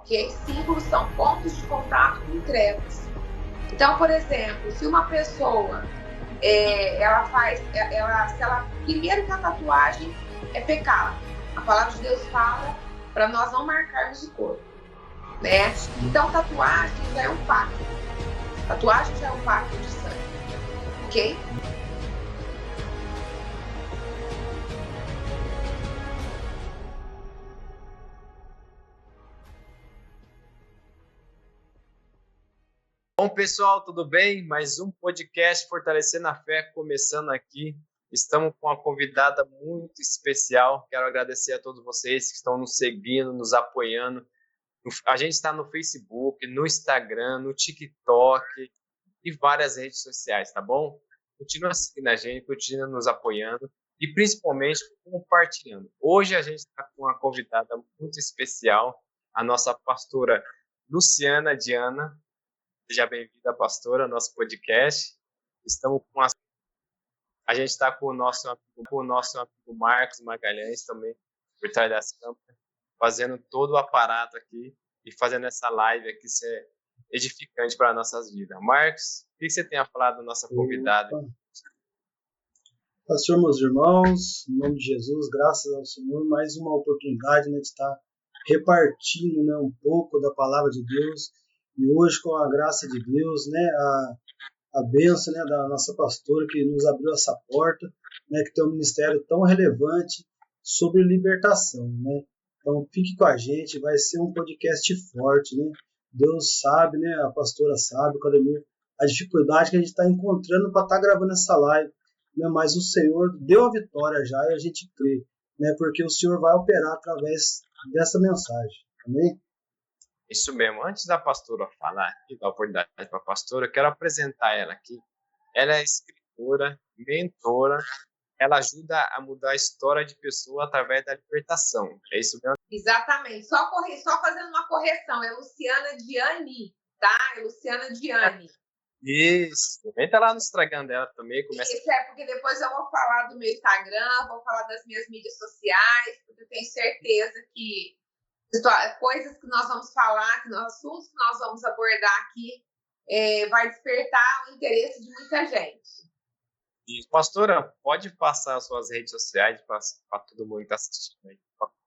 ok? Símbolos são pontos de contato com trevas. Então, por exemplo, se uma pessoa primeiro que a tatuagem é pecado. A palavra de Deus fala para nós não marcarmos o corpo, né? Então, tatuagem já é um pacto. Tatuagem já é um pacto de sangue, ok? Bom, pessoal, tudo bem? Mais um podcast Fortalecendo a Fé começando aqui. Estamos com uma convidada muito especial. Quero agradecer a todos vocês que estão nos seguindo, nos apoiando. A gente está no Facebook, no Instagram, no TikTok e várias redes sociais, tá bom? Continua seguindo a gente, continua nos apoiando e principalmente compartilhando. Hoje a gente está com uma convidada muito especial, a nossa pastora Luciana Diana. Seja bem-vinda, pastora, ao nosso podcast. A gente está com o nosso amigo Marcos Magalhães também, por trás das câmeras, fazendo todo o aparato aqui e fazendo essa live aqui ser edificante para nossas vidas. Marcos, o que você tem a falar da nossa convidada? Pastor, meus irmãos, em nome de Jesus, graças ao Senhor, mais uma oportunidade, né, de estar repartindo, né, um pouco da palavra de Deus. E hoje, com a graça de Deus, né, a bênção, né, da nossa pastora que nos abriu essa porta, né, que tem um ministério tão relevante sobre libertação, né. Então, fique com a gente, vai ser um podcast forte, né. Deus sabe, né, a pastora sabe, o Claudemir, a dificuldade que a gente está encontrando para estar gravando essa live, né, mas o Senhor deu a vitória já e a gente crê, né, porque o Senhor vai operar através dessa mensagem. Amém? Isso mesmo. Antes da pastora falar e dar oportunidade para a pastora, eu quero apresentar ela aqui. Ela é escritora, mentora, ela ajuda a mudar a história de pessoa através da libertação. É isso mesmo? Exatamente. Só fazendo uma correção. É Luciana Diani, tá? É Luciana Diani. Isso. Entra lá no Instagram dela também. Isso é porque depois eu vou falar do meu Instagram, vou falar das minhas mídias sociais, porque eu tenho certeza que coisas que nós vamos falar, assuntos que nós vamos abordar aqui, vai despertar o interesse de muita gente. E, pastora, pode passar as suas redes sociais para todo mundo que está assistindo aí?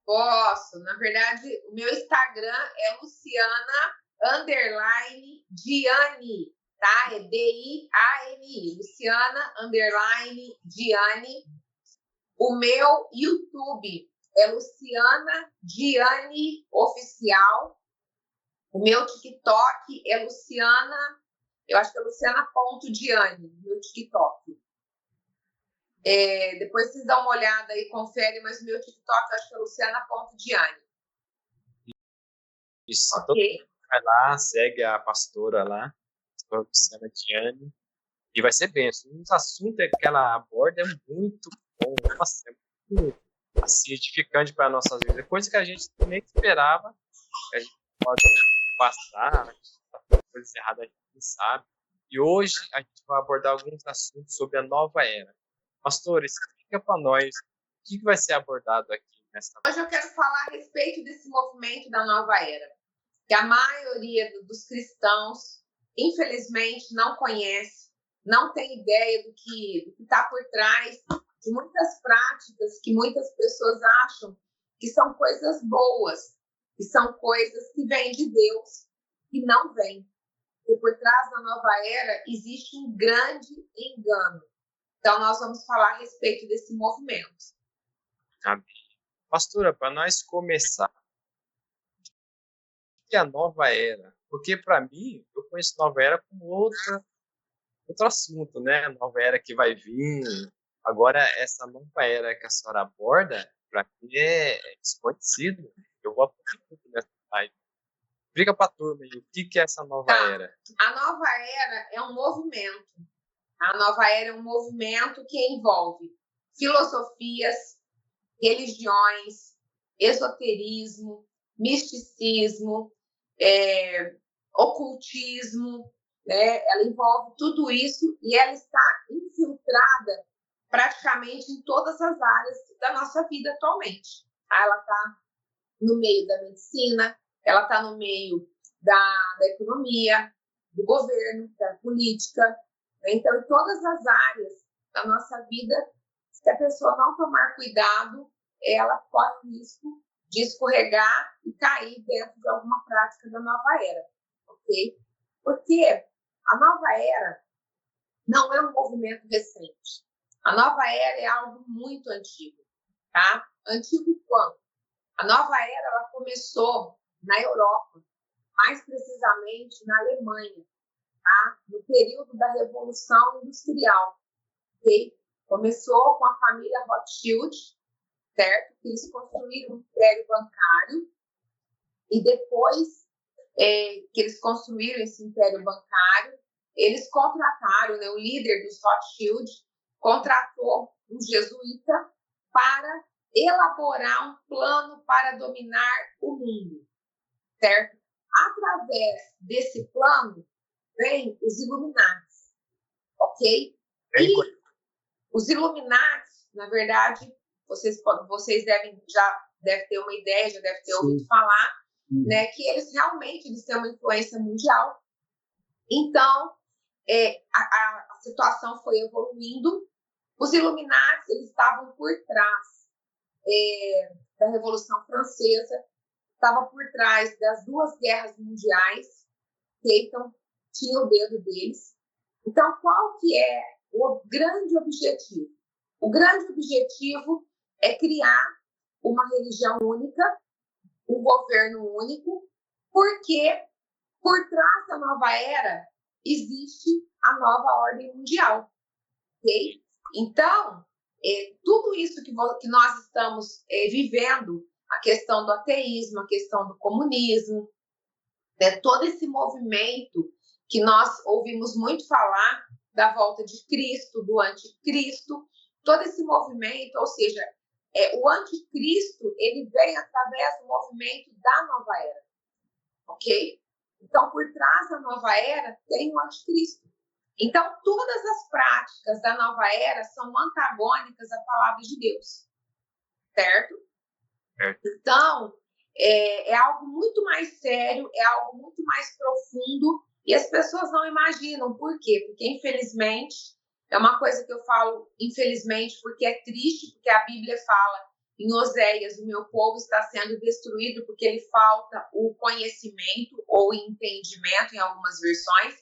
Posso. Na verdade, o meu Instagram é Luciana_Diani, tá? É Diani, Luciana_Diani. O meu YouTube é Luciana Diani Oficial. O meu TikTok é Luciana, eu acho que é Luciana.Diani, meu TikTok. Depois vocês dão uma olhada e conferem, mas o meu TikTok eu acho que é Luciana.Diani. Isso. Okay. Então, vai lá, segue a pastora lá, a Luciana Diani, e vai ser bem. Os assuntos que ela aborda é muito bom, nossa, é muito assim, edificante para nossas vidas. Coisa que a gente nem esperava, que a gente pode passar, coisas erradas a gente não sabe. E hoje a gente vai abordar alguns assuntos sobre a nova era. Pastor, explica para nós o que vai ser abordado aqui nessa. Hoje eu quero falar a respeito desse movimento da nova era, que a maioria dos cristãos, infelizmente, não conhece, não tem ideia do que está por trás de muitas práticas que muitas pessoas acham que são coisas boas, que são coisas que vêm de Deus, e não vêm. Porque por trás da nova era existe um grande engano. Então, nós vamos falar a respeito desse movimento. Amém. Pastora, para nós começar, o que é a nova era? Porque, para mim, eu conheço nova era como outro assunto, né? Nova era que vai vir. Agora, essa nova era que a senhora aborda, para mim, é desconhecido. Eu vou aprender muito nessa live. Explica para a turma aí, o que é essa nova era? A nova era é um movimento. A nova era é um movimento que envolve filosofias, religiões, esoterismo, misticismo, ocultismo, né? Ela envolve tudo isso e ela está infiltrada praticamente em todas as áreas da nossa vida atualmente. Ela está no meio da medicina, ela está no meio da economia, do governo, da política. Então, em todas as áreas da nossa vida, se a pessoa não tomar cuidado, ela corre o risco de escorregar e cair dentro de alguma prática da nova era, ok? Porque a nova era não é um movimento recente. A nova era é algo muito antigo, tá? Antigo quanto? A nova era ela começou na Europa, mais precisamente na Alemanha, tá? No período da Revolução Industrial, ok? Começou com a família Rothschild, certo? Eles construíram um império bancário e depois que eles construíram esse império bancário, eles contrataram, né, o líder dos Rothschild contratou um jesuíta para elaborar um plano para dominar o mundo, certo? Através desse plano, vem os Illuminati, ok? E os Illuminati, na verdade, vocês devem ter uma ideia, já devem ter ouvido falar, né, que eles realmente têm uma influência mundial. Então, a situação foi evoluindo. Os Illuminati eles estavam por trás da Revolução Francesa, estavam por trás das 2 guerras mundiais, que então tinha o dedo deles. Então, qual que é o grande objetivo? O grande objetivo é criar uma religião única, um governo único, porque por trás da nova era existe a nova ordem mundial, ok? Então, tudo isso que nós estamos vivendo, a questão do ateísmo, a questão do comunismo, né, todo esse movimento que nós ouvimos muito falar da volta de Cristo, do anticristo, todo esse movimento, ou seja, o anticristo, ele vem através do movimento da nova era, ok? Então, por trás da nova era, tem o anticristo. Então, todas as práticas da nova era são antagônicas à palavra de Deus, certo? Então, é algo muito mais sério, é algo muito mais profundo, e as pessoas não imaginam. Por quê? Porque, infelizmente, é uma coisa que eu falo, infelizmente, porque é triste, porque a Bíblia fala em Oséias, o meu povo está sendo destruído porque ele falta o conhecimento ou entendimento, em algumas versões,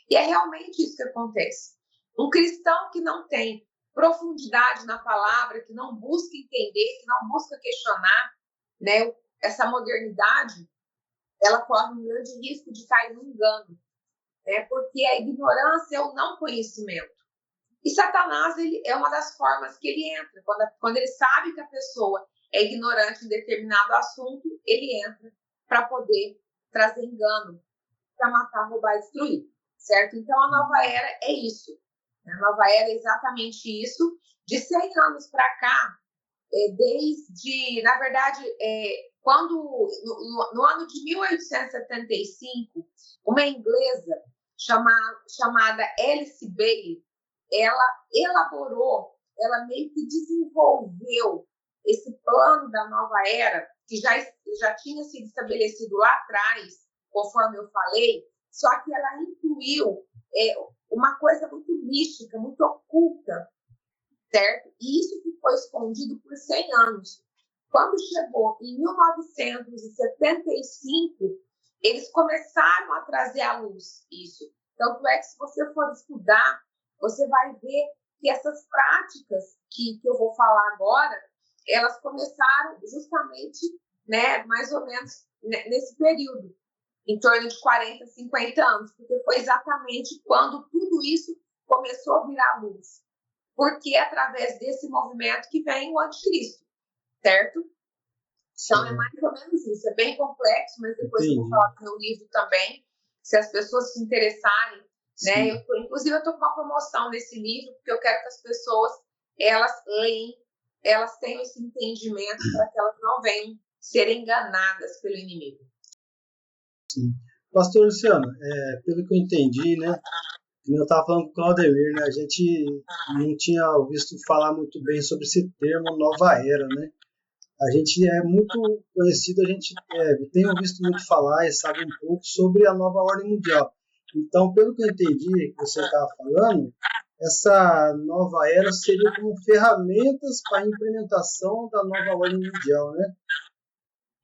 e é realmente isso que acontece. Um cristão que não tem profundidade na palavra, que não busca entender, que não busca questionar, né, essa modernidade, ela corre um grande risco de cair no engano, né, porque a ignorância é o não conhecimento. E Satanás, ele é uma das formas que ele entra. Quando ele sabe que a pessoa é ignorante em determinado assunto, ele entra para poder trazer engano, para matar, roubar e destruir, certo? Então, a nova era é isso. A nova era é exatamente isso. De 100 anos para cá, na verdade, quando no ano de 1875, uma inglesa chamada Alice Bailey, ela meio que desenvolveu esse plano da nova era, que já tinha sido estabelecido lá atrás, conforme eu falei, só que ela incluiu uma coisa muito mística, muito oculta, certo? E isso ficou escondido por 100 anos. Quando chegou em 1975, eles começaram a trazer à luz isso. Tanto é que, se você for estudar, você vai ver que essas práticas que eu vou falar agora, elas começaram justamente, né, mais ou menos nesse período, em torno de 40, 50 anos, porque foi exatamente quando tudo isso começou a virar luz. Porque é através desse movimento que vem o anticristo, certo? Então, é mais ou menos isso. É bem complexo, mas depois eu vou falar do meu livro também, se as pessoas se interessarem, né? Inclusive, eu estou com uma promoção nesse livro, porque eu quero que as pessoas, elas leem, elas tenham esse entendimento para que elas não venham ser enganadas pelo inimigo. Sim. Pastor Luciano, pelo que eu entendi, né? Eu estava falando com o Claudemir, né? A gente não tinha visto falar muito bem sobre esse termo nova era, né? A gente é muito conhecido, a gente tem visto muito falar e sabe um pouco sobre a nova ordem mundial. Então, pelo que eu entendi que você estava falando, essa nova era seria como ferramentas para a implementação da nova ordem mundial, né?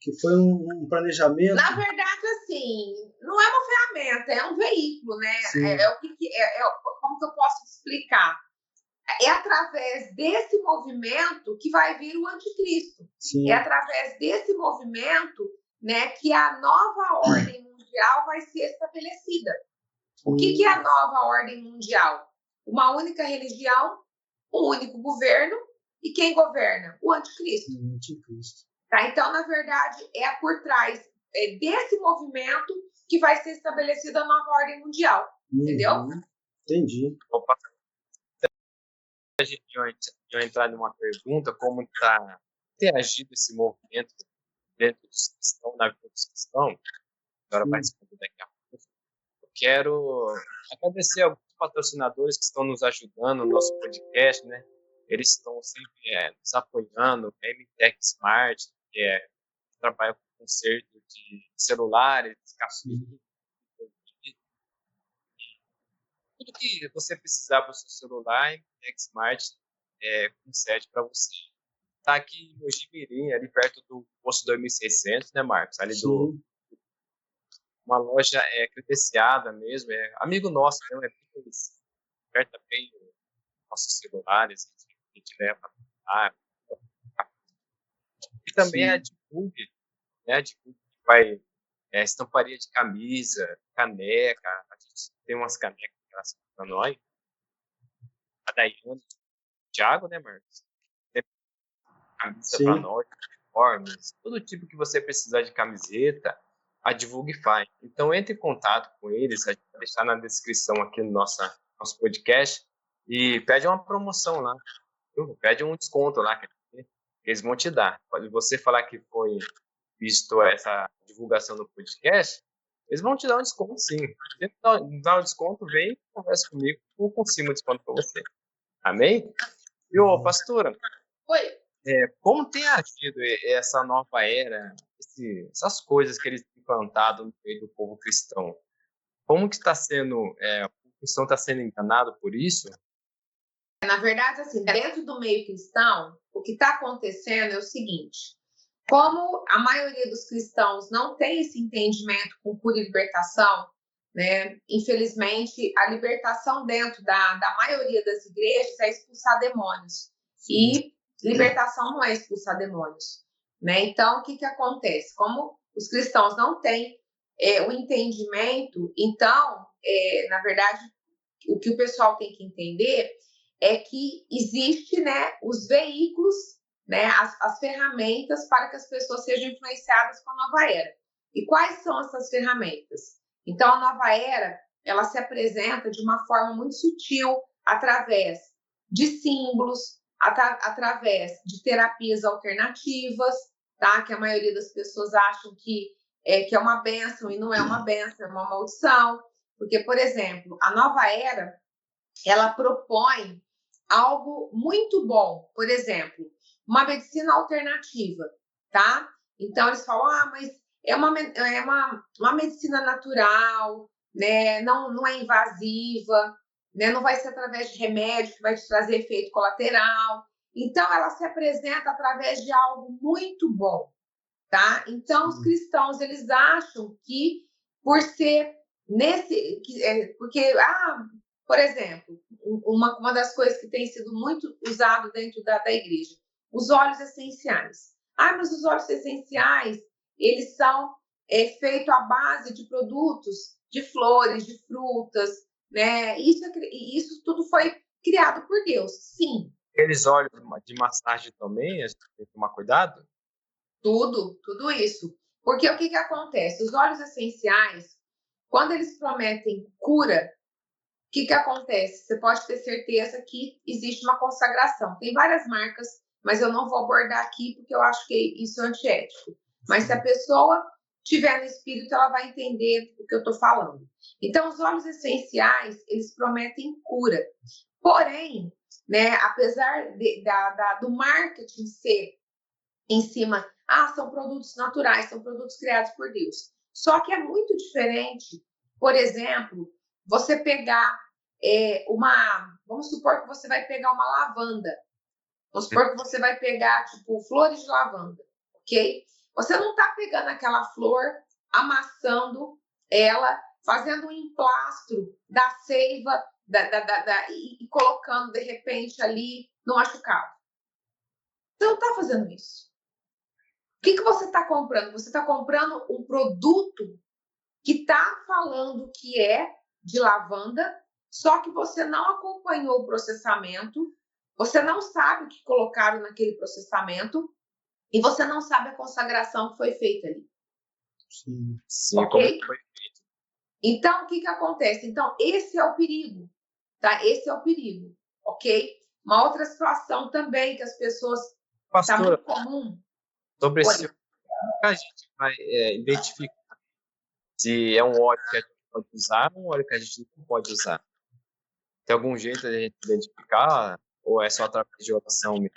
Que foi um planejamento. Na verdade, assim, não é uma ferramenta, é um veículo, né? Como que eu posso explicar? É através desse movimento que vai vir o anticristo. Sim. É através desse movimento, né, que a nova ordem mundial vai ser estabelecida. O que é a nova ordem mundial? Uma única religião, um único governo, e quem governa? O anticristo. O anticristo. Tá? Então, na verdade, é por trás desse movimento que vai ser estabelecida a nova ordem mundial. Entendeu? Entendi. Opa. A gente ia entrar numa pergunta, como está interagindo esse movimento dentro dos cristãos, na vida dos cristãos. Agora vai responder daqui a pouco. Eu quero agradecer alguns patrocinadores que estão nos ajudando no nosso podcast, né? Eles estão sempre nos apoiando, MTech Smart, que trabalha com conserto de celulares, capinhas, tudo que você precisar para o seu celular, MTech Smart concede para você. Está aqui em Mojimirim, ali perto do posto 2600, né, Marcos? Ali uma loja credenciada mesmo, amigo nosso, né? Oferta bem nossos celulares, a gente leva lá. E também a Divulg, né? A Divulg que vai estamparia de camisa, caneca, a gente tem umas canecas para nós. A Daiane, o Thiago, né, Marcos? Tem camisa para nós, uniformes, todo tipo que você precisar de camiseta, a Divulg faz. Então, entre em contato com eles, a gente vai deixar na descrição aqui no nosso podcast e pede uma promoção lá, pede um desconto lá, que eles vão te dar. Pode você falar que foi visto essa divulgação do podcast, eles vão te dar um desconto, sim. Se dá um desconto, vem e conversa comigo, eu consigo um desconto para você. Amém? E, pastora, Oi. Como tem agido essa nova era, essas coisas que eles têm implantado no meio do povo cristão? Como que está sendo, o cristão está sendo enganado por isso? Na verdade, assim, dentro do meio cristão, o que está acontecendo é o seguinte: como a maioria dos cristãos não tem esse entendimento com cura e libertação, né? Infelizmente, a libertação dentro da maioria das igrejas é expulsar demônios. E libertação não é expulsar demônios, né? Então, o que acontece? Como os cristãos não têm o entendimento, então, na verdade, o que o pessoal tem que entender é que existe, né, os veículos, né, as ferramentas para que as pessoas sejam influenciadas com a nova era. E quais são essas ferramentas? Então, a nova era, ela se apresenta de uma forma muito sutil, através de símbolos, através de terapias alternativas, tá? Que a maioria das pessoas acham que é uma bênção e não é uma bênção, é uma maldição. Porque, por exemplo, a nova era, ela propõe algo muito bom. Por exemplo, uma medicina alternativa, tá? Então, eles falam, mas é uma medicina natural, né? Não é invasiva, né? Não vai ser através de remédio que vai te trazer efeito colateral. Então, ela se apresenta através de algo muito bom, tá? Então, os cristãos, eles acham que por ser porque, por exemplo, uma das coisas que tem sido muito usado dentro da igreja, os óleos essenciais. Mas os óleos essenciais, eles são feitos à base de produtos, de flores, de frutas, né? Isso tudo foi criado por Deus, sim. Aqueles óleos de massagem também, a gente tem que tomar cuidado? Tudo isso. Porque o que acontece? Os óleos essenciais, quando eles prometem cura, o que acontece? Você pode ter certeza que existe uma consagração. Tem várias marcas, mas eu não vou abordar aqui porque eu acho que isso é antiético. Mas se a pessoa tiver no espírito, ela vai entender o que eu estou falando. Então, os óleos essenciais, eles prometem cura. Porém, né, apesar do marketing ser em cima. Ah, são produtos naturais, são produtos criados por Deus. Só que é muito diferente, por exemplo, você pegar vamos supor que você vai pegar uma lavanda. Vamos supor que você vai pegar, tipo, flores de lavanda, ok? Você não está pegando aquela flor, amassando ela, fazendo um emplastro da seiva e colocando, de repente, ali no machucado. Você não está fazendo isso. O que você está comprando? Você está comprando um produto que está falando que é de lavanda, só que você não acompanhou o processamento, você não sabe o que colocaram naquele processamento e você não sabe a consagração que foi feita ali. Sim. Sim, Ok? como foi feito. Então, o que acontece? Então, esse é o perigo, tá? Esse é o perigo, ok? Uma outra situação também que as pessoas... Está Pastora, muito comum. sobre Oi. esse, a gente vai identificar se é um óleo que a gente pode usar ou um óleo que a gente não pode usar. Tem algum jeito de a gente identificar ou é só através de oração mesmo?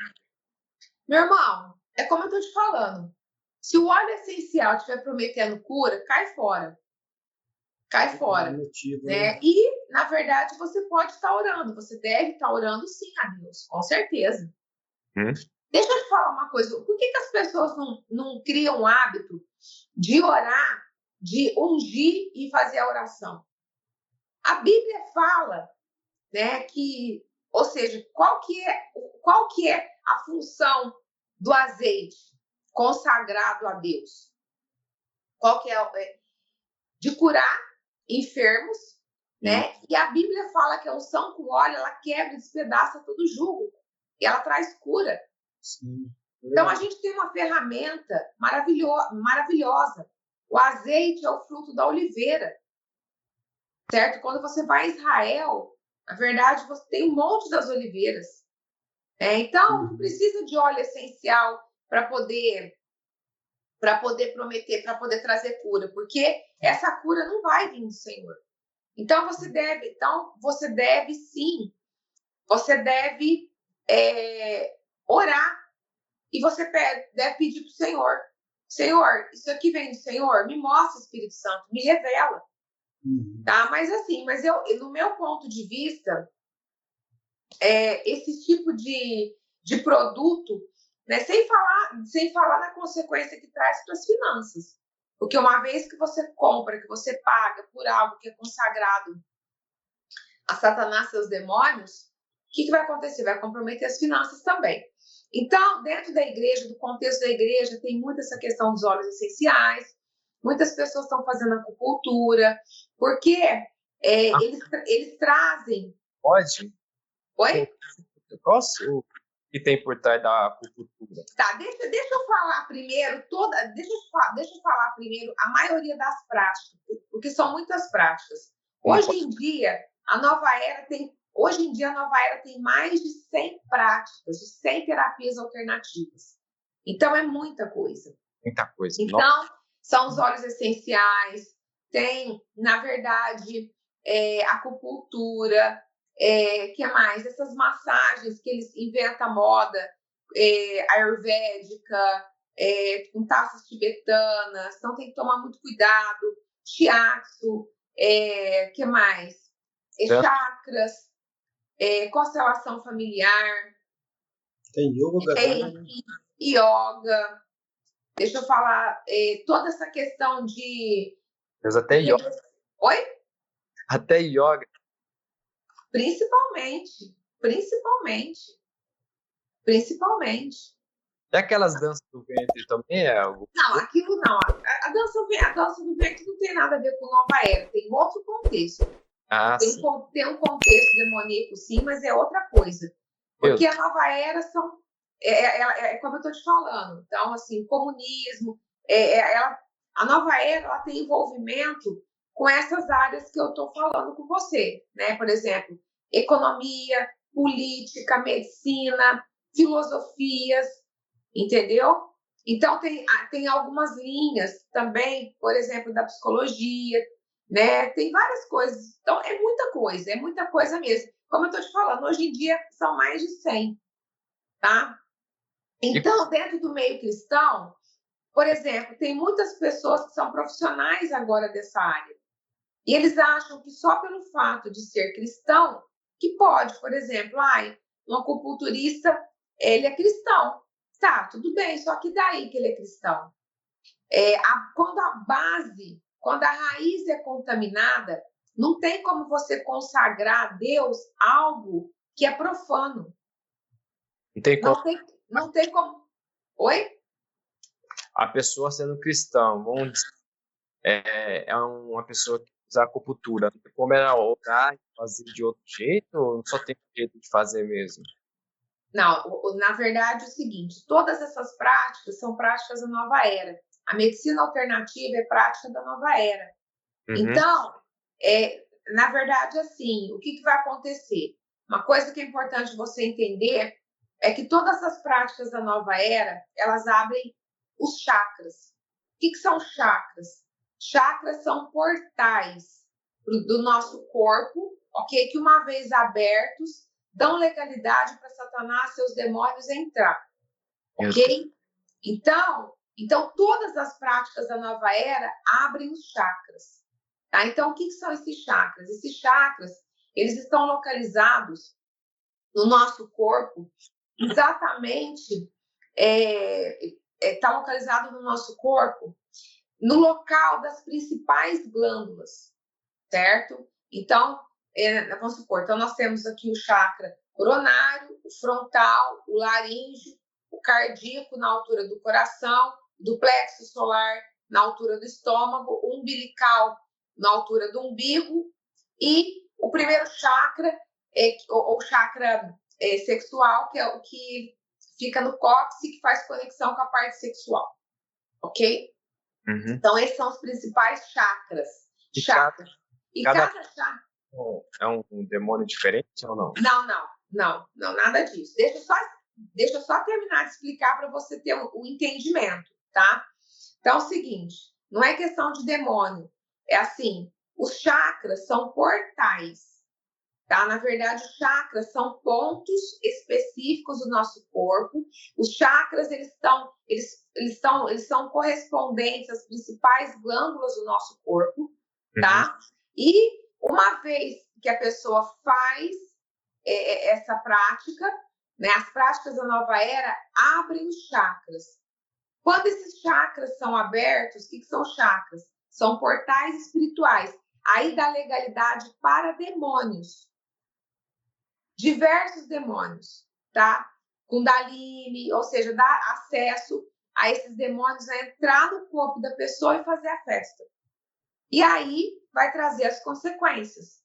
Meu irmão, é como eu estou te falando. Se o óleo essencial estiver prometendo cura, cai fora. Cai fora. Motivo, Né? E, na verdade, você pode estar orando. Você deve estar orando sim a Deus, com certeza. Deixa eu te falar uma coisa. Por que as pessoas não criam o hábito de orar, de ungir e fazer a oração? A Bíblia fala, né, que, ou seja, qual que é a função do azeite consagrado a Deus? Qual que é? De curar enfermos, né? E a Bíblia fala que a unção com óleo, ela quebra e despedaça todo jugo. E ela traz cura. Sim. Então, a gente tem uma ferramenta maravilhosa. O azeite é o fruto da oliveira, certo? Quando você vai a Israel, na verdade, você tem um monte das oliveiras. Então, não precisa de óleo essencial para poder prometer, para poder trazer cura, porque essa cura não vai vir do Senhor. Então, você deve sim, você deve orar. E você deve pedir para o Senhor: Senhor, isso aqui vem do Senhor? Me mostra, Espírito Santo, me revela. Tá? Mas assim, no meu ponto de vista, esse tipo de produto, né, sem falar na consequência que traz para as finanças. Porque uma vez que você compra, que você paga por algo que é consagrado a Satanás, seus demônios, o que vai acontecer? Vai comprometer as finanças também. Então, dentro da igreja, do contexto da igreja, tem muito essa questão dos óleos essenciais. Muitas pessoas estão fazendo acupuntura, porque eles trazem... Pode? Oi? Posso? O que tem por trás da acupuntura? Tá, deixa eu falar primeiro deixa eu falar primeiro a maioria das práticas, porque são muitas práticas. Hoje em dia, a Nova Era tem mais de 100 práticas, de 100 terapias alternativas. Então, é muita coisa. Muita coisa. Então, são os óleos essenciais, tem, na verdade, acupuntura, que mais? Essas massagens que eles inventam a moda, ayurvédica, com taças tibetanas, então tem que tomar muito cuidado. Shiatsu, que mais? Chakras, constelação familiar, tem yoga, yoga. Deixa eu falar, toda essa questão de... Mas até yoga. Oi? Até yoga. Principalmente. E aquelas danças do ventre também é algo? Não, aquilo não. A dança do ventre não tem nada a ver com Nova Era, tem outro contexto. Tem um contexto demoníaco, sim, mas é outra coisa. Porque a Nova Era como eu estou te falando. Então, assim, comunismo, a Nova Era ela tem envolvimento com essas áreas que eu estou falando com você, né? Por exemplo, economia, política, medicina, filosofias, entendeu? Então, tem algumas linhas também, por exemplo, da psicologia, né? Tem várias coisas. Então, é muita coisa mesmo. Como eu estou te falando, hoje em dia são mais de 100, tá? Então, dentro do meio cristão, por exemplo, tem muitas pessoas que são profissionais agora dessa área. E eles acham que só pelo fato de ser cristão, que pode, por exemplo, um acupunturista, ele é cristão. Tá, tudo bem, só que daí que ele é cristão? Quando a raiz é contaminada, não tem como você consagrar a Deus algo que é profano. Não tem como. Não tem como. Oi? A pessoa sendo cristã, vamos dizer, é uma pessoa que usa acupuntura. Como ela orar e fazer de outro jeito, ou só tem jeito de fazer mesmo? Não, na verdade é o seguinte, todas essas práticas são práticas da nova era. A medicina alternativa é prática da nova era. Uhum. Então, na verdade, assim, o que vai acontecer? Uma coisa que é importante você entender é que todas as práticas da nova era, elas abrem os chakras. O que são chakras? Chakras são portais do nosso corpo, ok? Que uma vez abertos, dão legalidade para Satanás e seus demônios entrar, ok? Então, todas as práticas da nova era abrem os chakras. Tá? Então, o que são esses chakras? Esses chakras, eles estão localizados no nosso corpo, exatamente, está localizado no nosso corpo, no local das principais glândulas, certo? Então, vamos supor, então nós temos aqui o chakra coronário, o frontal, o laríngeo, o cardíaco na altura do coração, do plexo solar na altura do estômago, o umbilical na altura do umbigo e o primeiro chakra, ou chakra sexual, que é o que fica no cóccix e que faz conexão com a parte sexual, ok? Uhum. Então, esses são os principais chakras. E cada chakra... É um demônio diferente ou não? Não, nada disso. Deixa eu só terminar de explicar para você ter o entendimento, tá? Então, é o seguinte, não é questão de demônio. É assim, os chakras são portais, tá? Na verdade, os chakras são pontos específicos do nosso corpo. Os chakras, eles são correspondentes às principais glândulas do nosso corpo, tá? E uma vez que a pessoa faz essa prática, né, as práticas da nova era abrem os chakras. Quando esses chakras são abertos, o que são chakras? São portais espirituais. Aí dá legalidade para demônios. Diversos demônios, tá? Kundalini, ou seja, dá acesso a esses demônios a entrar no corpo da pessoa e fazer a festa. E aí vai trazer as consequências,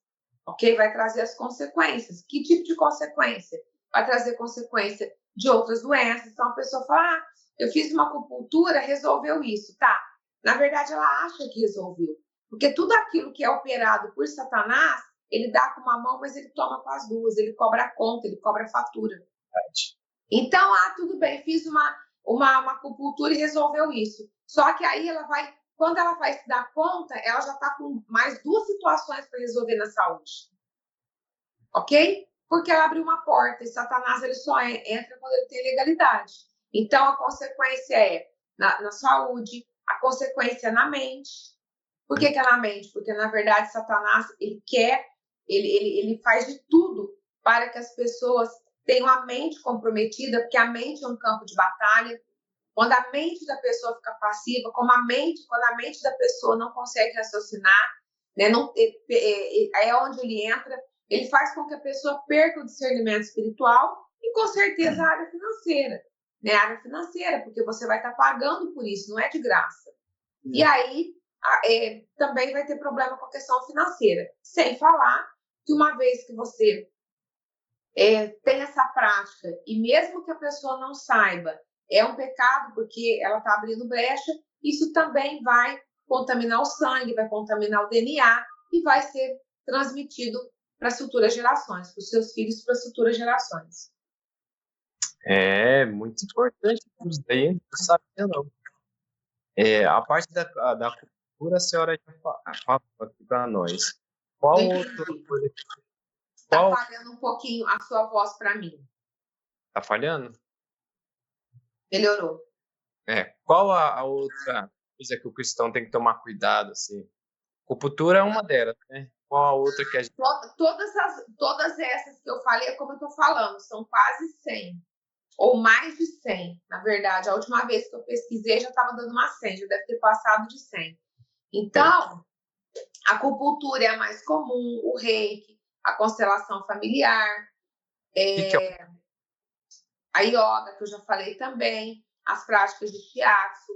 ok? Vai trazer as consequências. Que tipo de consequência? Vai trazer consequência de outras doenças. Então, a pessoa fala, eu fiz uma acupuntura, resolveu isso. Tá, na verdade, ela acha que resolveu. Porque tudo aquilo que é operado por Satanás, ele dá com uma mão, mas ele toma com as duas. Ele cobra a conta, ele cobra a fatura. Então, tudo bem, fiz uma acupuntura e resolveu isso. Só que aí quando ela vai se dar conta, ela já está com mais 2 situações para resolver na saúde. Ok? Porque ela abriu uma porta e Satanás ele só entra quando ele tem legalidade. Então, a consequência é na saúde, a consequência é na mente. Por que é na mente? Porque, na verdade, Satanás, ele faz de tudo para que as pessoas tenham a mente comprometida, porque a mente é um campo de batalha. Quando a mente da pessoa fica passiva, quando a mente da pessoa não consegue raciocinar, né, é onde ele entra, ele faz com que a pessoa perca o discernimento espiritual e, com certeza, a área financeira. Né, a área financeira, porque você vai estar pagando por isso, não é de graça. E aí, também vai ter problema com a questão financeira. Sem falar que uma vez que você tem essa prática, e mesmo que a pessoa não saiba, é um pecado porque ela está abrindo brecha, isso também vai contaminar o sangue, vai contaminar o DNA e vai ser transmitido para as futuras gerações, para os seus filhos, para as futuras gerações. É muito importante isso daí, não sabia não. A parte da cultura, a senhora já fala aqui para nós. Qual outra coisa? Está falhando um pouquinho a sua voz para mim. Tá falhando? Melhorou. Qual a outra coisa que o cristão tem que tomar cuidado, assim? Acupuntura é uma delas, né? Qual a outra que a gente... Todas essas que eu falei, é como eu estou falando, são quase 100. Ou mais de 100, na verdade. A última vez que eu pesquisei já estava dando uma 100, já deve ter passado de 100. Então, a acupuntura é a mais comum, o reiki, a constelação familiar, a yoga, que eu já falei também, as práticas de shiatsu,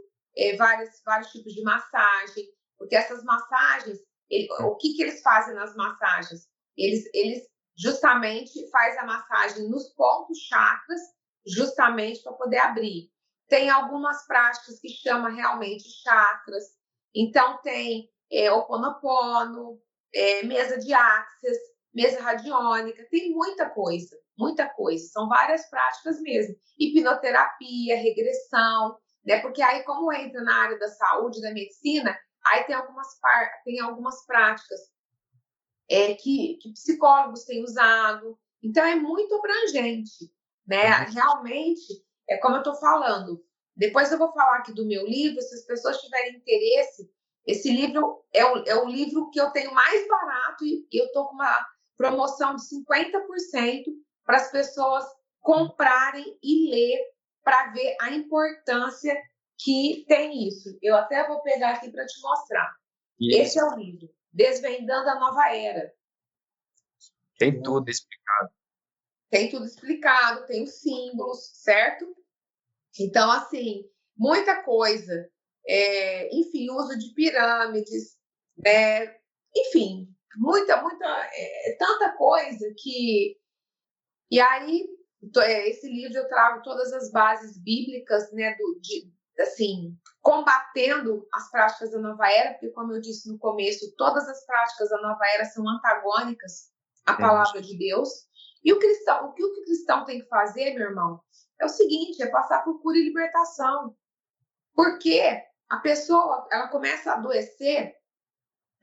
vários tipos de massagem, porque essas massagens, o que eles fazem nas massagens? Eles justamente fazem a massagem nos pontos chakras, justamente para poder abrir. Tem algumas práticas que chama realmente chakras, então tem Ho'oponopono, mesa de axis, mesa radiônica, tem muita coisa, são várias práticas mesmo, hipnoterapia, regressão, né? Porque aí como entra na área da saúde, da medicina, aí tem algumas práticas que psicólogos têm usado, então é muito abrangente, né? Realmente, é como eu estou falando, depois eu vou falar aqui do meu livro, se as pessoas tiverem interesse, esse livro é o livro que eu tenho mais barato e eu estou com uma promoção de 50% para as pessoas comprarem e ler para ver a importância que tem isso. Eu até vou pegar aqui para te mostrar. Esse é o livro, Desvendando a Nova Era. Tem tudo explicado. Tem tudo explicado, tem os símbolos, certo? Então, assim, muita coisa. Enfim, uso de pirâmides, né? Enfim, tanta coisa que... E aí, esse livro eu trago todas as bases bíblicas, né, assim, combatendo as práticas da nova era, porque, como eu disse no começo, todas as práticas da nova era são antagônicas à palavra de Deus. E o que o cristão tem que fazer, meu irmão, é o seguinte, é passar por cura e libertação. Porque a pessoa, ela começa a adoecer,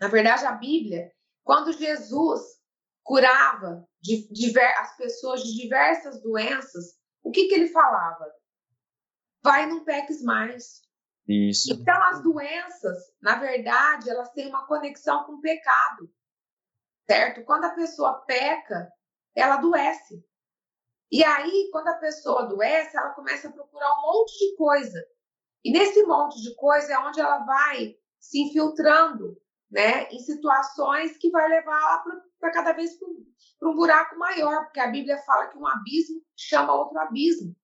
na verdade, a Bíblia, quando Jesus curava as pessoas de diversas doenças, o que ele falava? Vai, não peques mais. Isso. Então, as doenças, na verdade, elas têm uma conexão com o pecado, certo? Quando a pessoa peca, ela adoece. E aí, quando a pessoa adoece, ela começa a procurar um monte de coisa. E nesse monte de coisa é onde ela vai se infiltrando, né, em situações que vai levar para cada vez para um buraco maior, porque a Bíblia fala que um abismo chama outro abismo.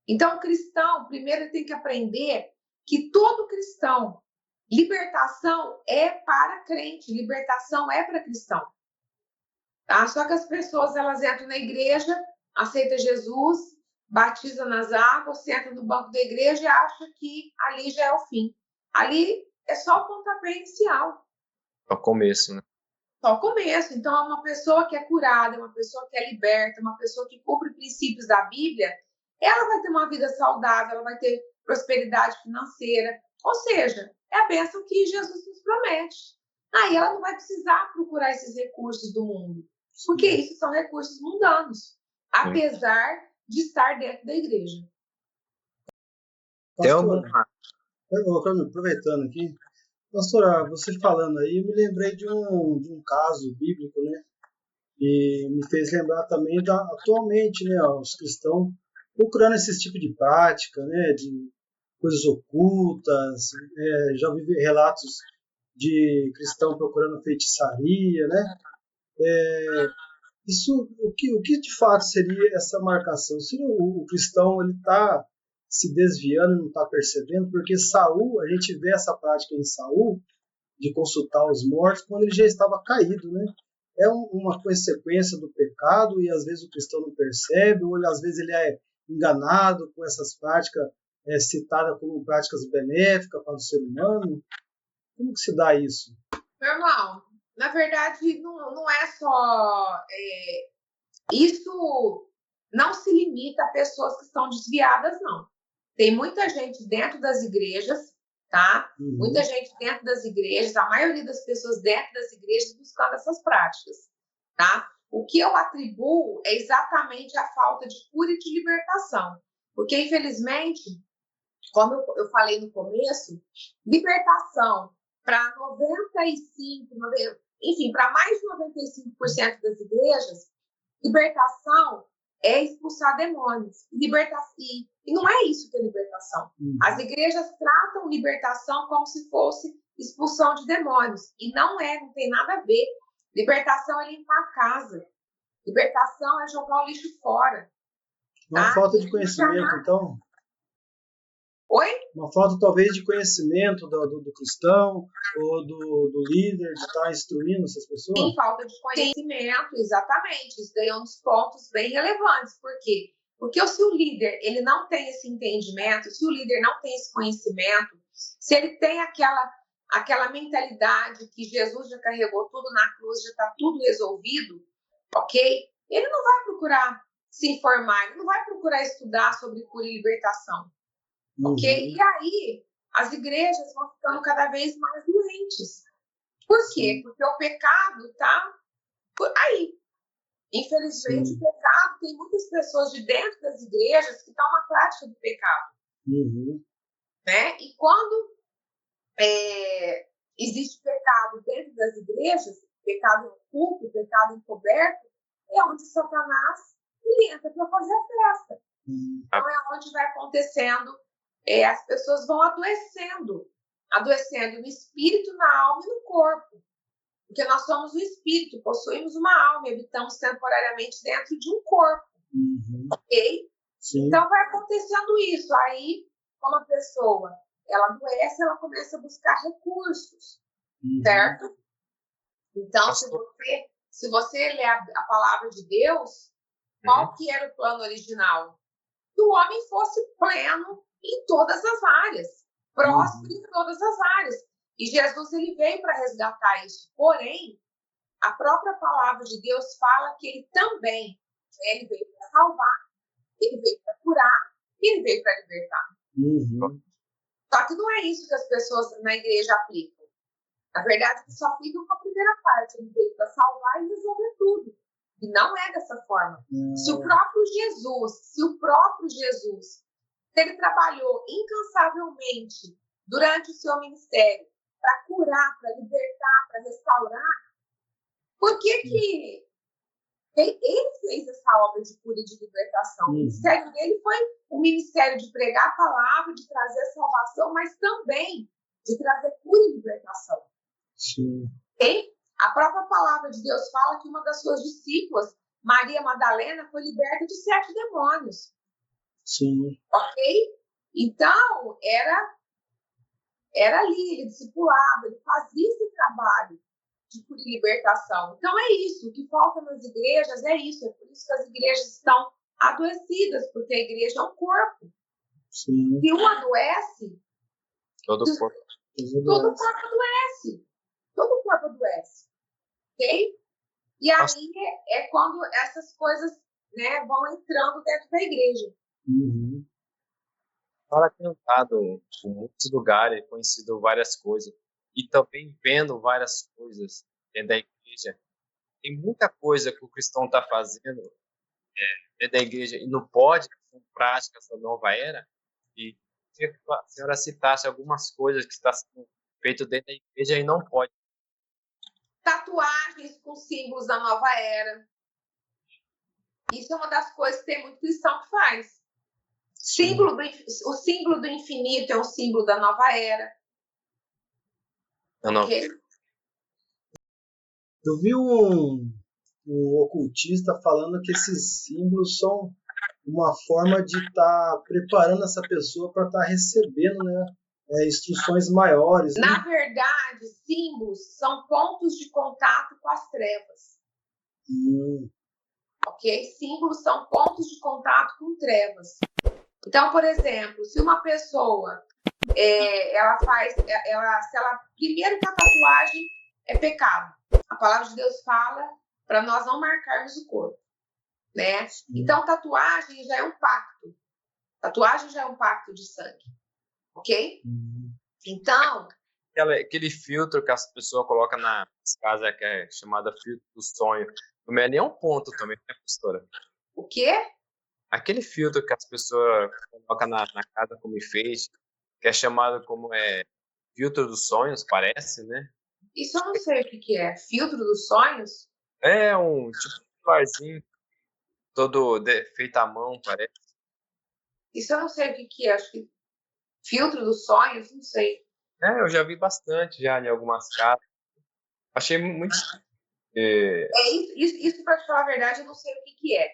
Então, o cristão, primeiro, tem que aprender que todo cristão, libertação é para crente, libertação é para cristão. Tá? Só que as pessoas, elas entram na igreja, aceitam Jesus, batizam nas águas, sentam no banco da igreja e acham que ali já é o fim. Ali é só o pontapé inicial. Só o começo, né? Só o começo. Então, é uma pessoa que é curada, é uma pessoa que é liberta, uma pessoa que cumpre princípios da Bíblia, ela vai ter uma vida saudável, ela vai ter prosperidade financeira. Ou seja, é a bênção que Jesus nos promete. Aí ela não vai precisar procurar esses recursos do mundo, porque isso são recursos mundanos, apesar de estar dentro da igreja. Aproveitando aqui, pastora, você falando aí, eu me lembrei de um caso bíblico, né? E me fez lembrar também atualmente, né, os cristãos procurando esse tipo de prática, né, de coisas ocultas. Já vi relatos de cristão procurando feitiçaria, né? Isso, o que de fato seria essa marcação? Se o cristão ele está se desviando e não está percebendo, porque Saul, a gente vê essa prática em Saul de consultar os mortos quando ele já estava caído, né? É uma consequência do pecado e às vezes o cristão não percebe, ou às vezes ele é enganado com essas práticas citadas como práticas benéficas para o ser humano. Como que se dá isso? Meu irmão, na verdade, não é só... isso não se limita a pessoas que estão desviadas, não. Tem muita gente dentro das igrejas, tá? Muita gente dentro das igrejas, a maioria das pessoas dentro das igrejas buscando essas práticas, tá? O que eu atribuo é exatamente a falta de cura e de libertação. Porque, infelizmente, como eu falei no começo, libertação para 95%, enfim, para mais de 95% das igrejas, libertação é expulsar demônios. E não é isso que é libertação. As igrejas tratam libertação como se fosse expulsão de demônios. E não tem nada a ver. Libertação é limpar a casa. Libertação é jogar o lixo fora. Uma falta de conhecimento, então? Oi? Uma falta, talvez, de conhecimento do cristão ou do líder de estar instruindo essas pessoas? Sim, falta de conhecimento, exatamente. Isso daí é um dos pontos bem relevantes. Por quê? Porque se o líder ele não tem esse entendimento, se o líder não tem esse conhecimento, se ele tem aquela mentalidade que Jesus já carregou tudo na cruz, já está tudo resolvido, ok? Ele não vai procurar se informar, ele não vai procurar estudar sobre cura e libertação. Ok? E aí, as igrejas vão ficando cada vez mais doentes. Por quê? Porque o pecado está por aí. Infelizmente, o pecado, tem muitas pessoas de dentro das igrejas que estão na prática do pecado. Né? E quando existe pecado dentro das igrejas, pecado oculto, pecado encoberto, é onde Satanás entra para fazer a festa. Então, é onde vai acontecendo. As pessoas vão adoecendo no espírito, na alma e no corpo. Porque nós somos o espírito, possuímos uma alma, habitamos temporariamente dentro de um corpo. Ok? Sim. Então vai acontecendo isso. Aí, como a pessoa ela adoece, ela começa a buscar recursos. Certo? Então, se você ler a palavra de Deus, qual que era o plano original? Que o homem fosse pleno em todas as áreas, próspero em todas as áreas. E Jesus ele veio para resgatar isso. Porém, a própria palavra de Deus fala que ele também ele veio para salvar, ele veio para curar e ele veio para libertar. Só que não é isso que as pessoas na igreja aplicam. Na verdade, eles só aplicam com a primeira parte. Ele veio para salvar e resolver tudo. E não é dessa forma. Se o próprio Jesus, ele trabalhou incansavelmente durante o seu ministério para curar, para libertar, para restaurar, por que ele fez essa obra de cura e de libertação? O ministério dele foi o ministério de pregar a palavra, de trazer salvação, mas também de trazer cura e libertação. Sim. E a própria palavra de Deus fala que uma das suas discípulas, Maria Madalena, foi liberta de 7 demônios. Sim. Ok? Então, era ali, ele discipulava, ele fazia esse trabalho de cura e libertação. Então, é isso. O que falta nas igrejas é isso. É por isso que as igrejas estão adoecidas, porque a igreja é um corpo. Sim. Se um adoece, todo o corpo adoece. Todo o corpo adoece. Ok? E aí é quando essas coisas, né, vão entrando dentro da igreja. Ela tem andado por muitos lugares, conhecido várias coisas e também vendo várias coisas dentro da igreja. Tem muita coisa que o cristão está fazendo dentro da igreja e não pode pôr em prática essa nova era. E queria que a senhora citasse algumas coisas que está sendo feito dentro da igreja e não pode. Tatuagens com símbolos da nova era. Isso é uma das coisas que tem muito cristão que faz. O símbolo do infinito é um símbolo da nova era. Não. Okay? Eu vi um ocultista falando que esses símbolos são uma forma de estar preparando essa pessoa para estar recebendo, né, instruções maiores. Na verdade, símbolos são pontos de contato com as trevas. Ok? Símbolos são pontos de contato com trevas. Então, por exemplo, se uma pessoa primeiro que a tatuagem é pecado. A palavra de Deus fala para nós não marcarmos o corpo, né? Então, tatuagem já é um pacto. Tatuagem já é um pacto de sangue, ok? Então... Aquele filtro que as pessoas colocam nas casas, que é chamada filtro do sonho, também é um ponto também, né, pastora? O quê? aquele filtro que as pessoas colocam na casa como enfeite, que é chamado como filtro dos sonhos, parece, né? Isso eu não sei o que que é. Filtro dos sonhos? É um tipo de barzinho todo feito à mão, parece. Isso eu não sei o que que é. Acho que filtro dos sonhos, não sei. Eu já vi bastante já em algumas casas. Achei muito. é, Isso para te falar a verdade, eu não sei o que que é.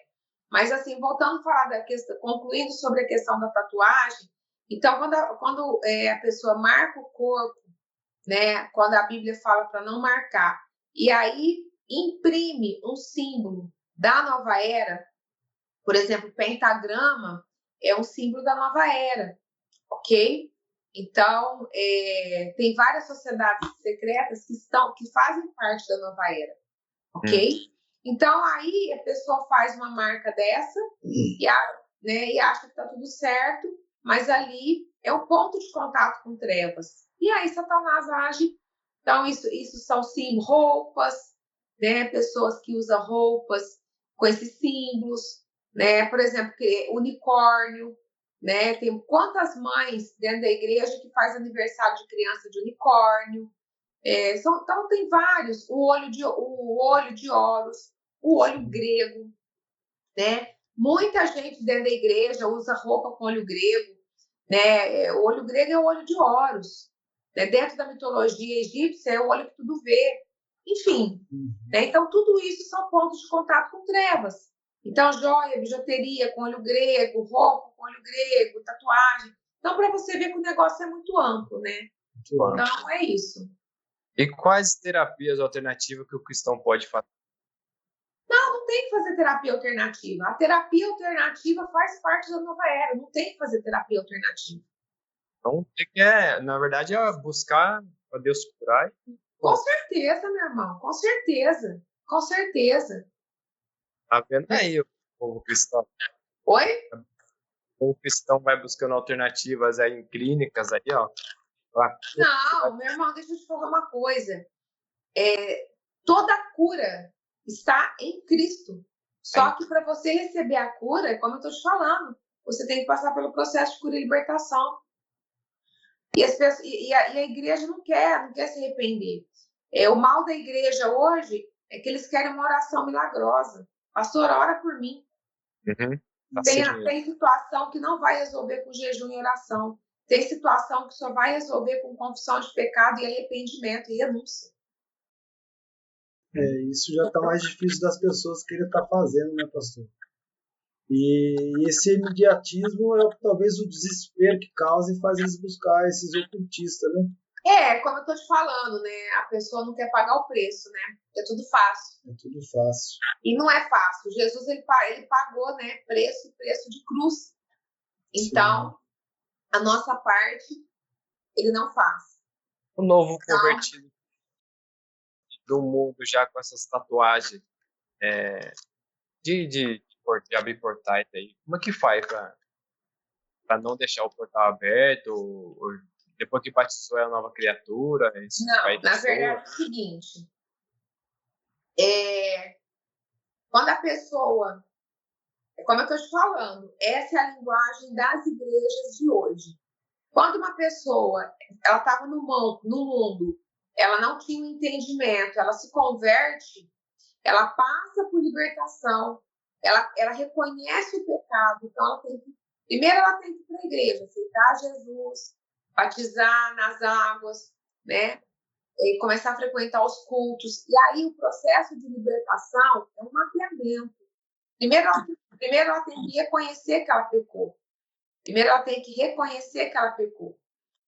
Mas assim, voltando a falar da questão, concluindo sobre a questão da tatuagem, então quando a pessoa marca o corpo, né? Quando a Bíblia fala para não marcar, e aí imprime um símbolo da nova era, por exemplo, pentagrama é um símbolo da nova era, ok? Então, tem várias sociedades secretas que fazem parte da nova era, ok? Então, aí a pessoa faz uma marca dessa e acha que está tudo certo, mas ali é o ponto de contato com trevas. E aí Satanás age. Então, isso são sim roupas, né? Pessoas que usam roupas com esses símbolos, né? Por exemplo, unicórnio, né? Tem quantas mães dentro da igreja que faz aniversário de criança de unicórnio. Então, tem vários. O olho de Horus, o olho grego, né? Muita gente dentro da igreja usa roupa com olho grego, né? O olho grego é o olho de Horus, né? Dentro da mitologia egípcia é o olho que tudo vê. Enfim, né? Então tudo isso são pontos de contato com trevas. Então joia, bijuteria com olho grego, roupa com olho grego, tatuagem. Então para você ver que o negócio é muito amplo, né? Então é isso. E quais terapias alternativas que o cristão pode fazer? Não tem que fazer terapia alternativa. A terapia alternativa faz parte da nova era. Não tem que fazer terapia alternativa. Então, na verdade, é buscar a Deus curar. Com certeza, meu irmão. Com certeza. Com certeza. Tá vendo aí o povo cristão? Oi? O cristão vai buscando alternativas aí em clínicas aí, ó. Não, meu irmão, deixa eu te falar uma coisa. Toda cura está em Cristo. Só que para você receber a cura, como eu estou te falando, você tem que passar pelo processo de cura e libertação. E a igreja não quer se arrepender. O mal da igreja hoje é que eles querem uma oração milagrosa. Pastor, ora por mim. Uhum. Tem situação que não vai resolver com jejum e oração. Tem situação que só vai resolver com confissão de pecado e arrependimento e renúncia. Isso já está mais difícil das pessoas querem estar fazendo, né, pastor? E esse imediatismo é talvez o desespero que causa e faz eles buscar esses ocultistas, né? Como eu tô te falando, né? A pessoa não quer pagar o preço, né? É tudo fácil. É tudo fácil. E não é fácil. Jesus, ele pagou, né? Preço de cruz. Então, a nossa parte, ele não faz. O novo convertido do mundo já com essas tatuagens de abrir portais aí. Como é que faz para não deixar o portal aberto? Ou depois que batizou é a nova criatura? Não, na verdade é o seguinte. Quando a pessoa... Como eu estou te falando, essa é a linguagem das igrejas de hoje. Quando uma pessoa ela estava no mundo, ela não tinha um entendimento, ela se converte, ela passa por libertação, ela reconhece o pecado, então primeiro ela tem que ir para a igreja, aceitar Jesus, batizar nas águas, né? E começar a frequentar os cultos. E aí o processo de libertação é um mapeamento. Primeiro ela tem que reconhecer que ela pecou. Primeiro ela tem que reconhecer que ela pecou.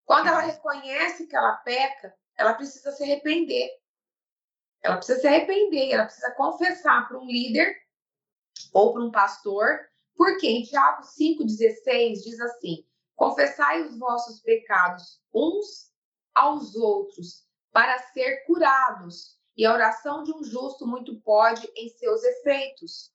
Quando ela reconhece que ela peca, ela precisa se arrepender. Ela precisa confessar para um líder ou para um pastor, porque em Tiago 5,16 diz assim: confessai os vossos pecados uns aos outros, para ser curados, e a oração de um justo muito pode em seus efeitos.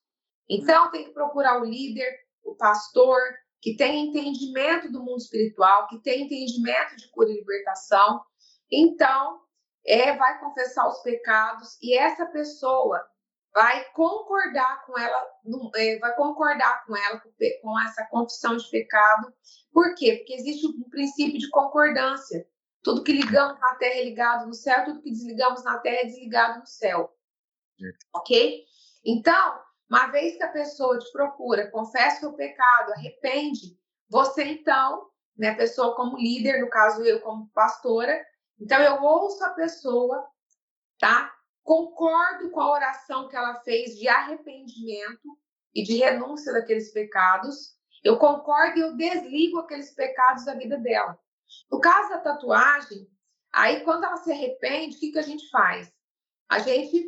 Então tem que procurar o líder, o pastor, que tem entendimento do mundo espiritual, que tem entendimento de cura e libertação. Então, vai confessar os pecados, e essa pessoa vai concordar com ela, com essa confissão de pecado. Por quê? Porque existe um princípio de concordância. Tudo que ligamos na terra é ligado no céu, tudo que desligamos na terra é desligado no céu. Ok? Então, uma vez que a pessoa te procura, confessa o pecado, arrepende, você então, né, a pessoa como líder, no caso eu como pastora, então eu ouço a pessoa, tá? Concordo com a oração que ela fez de arrependimento e de renúncia daqueles pecados. Eu concordo e eu desligo aqueles pecados da vida dela. No caso da tatuagem, aí quando ela se arrepende, o que a gente faz? A gente,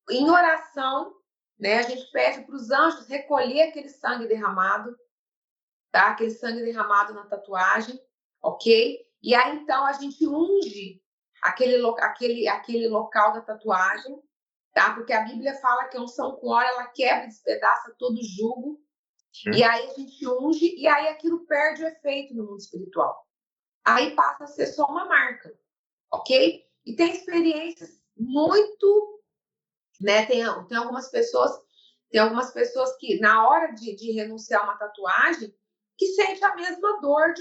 em oração, né, a gente pede para os anjos recolher aquele sangue derramado, tá? Aquele sangue derramado na tatuagem, ok? E aí então a gente unge aquele local da tatuagem, tá? Porque a Bíblia fala que a unção com óleo ela quebra e despedaça todo jugo. E aí a gente unge e aí aquilo perde o efeito no mundo espiritual. Aí passa a ser só uma marca, ok? E tem experiências muito, né? Tem algumas pessoas que na hora de renunciar a uma tatuagem que sente a mesma dor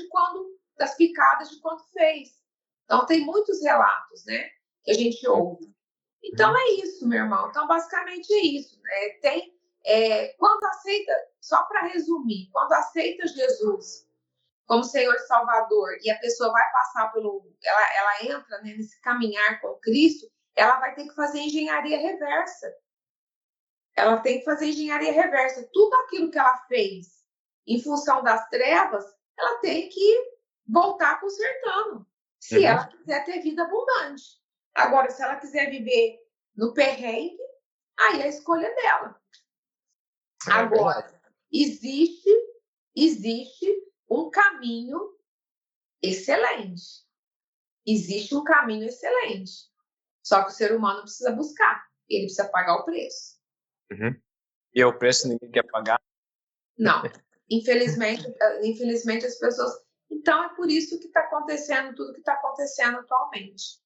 das picadas de quando fez. Então tem muitos relatos, né? Que a gente ouve. Então é isso, meu irmão. Então basicamente é isso. Quando aceita, só para resumir, quando aceita Jesus como Senhor e Salvador e a pessoa vai passar ela entra, né, nesse caminhar com Cristo, ela vai ter que fazer engenharia reversa. Ela tem que fazer engenharia reversa. Tudo aquilo que ela fez em função das trevas, ela tem que voltar consertando, se ela quiser ter vida abundante. Agora, se ela quiser viver no perrengue, aí é a escolha dela. Agora, existe um caminho excelente. Existe um caminho excelente. Só que o ser humano precisa buscar. Ele precisa pagar o preço. E o preço ninguém quer pagar? Não. Infelizmente as pessoas... Então, é por isso que está acontecendo tudo que está acontecendo atualmente.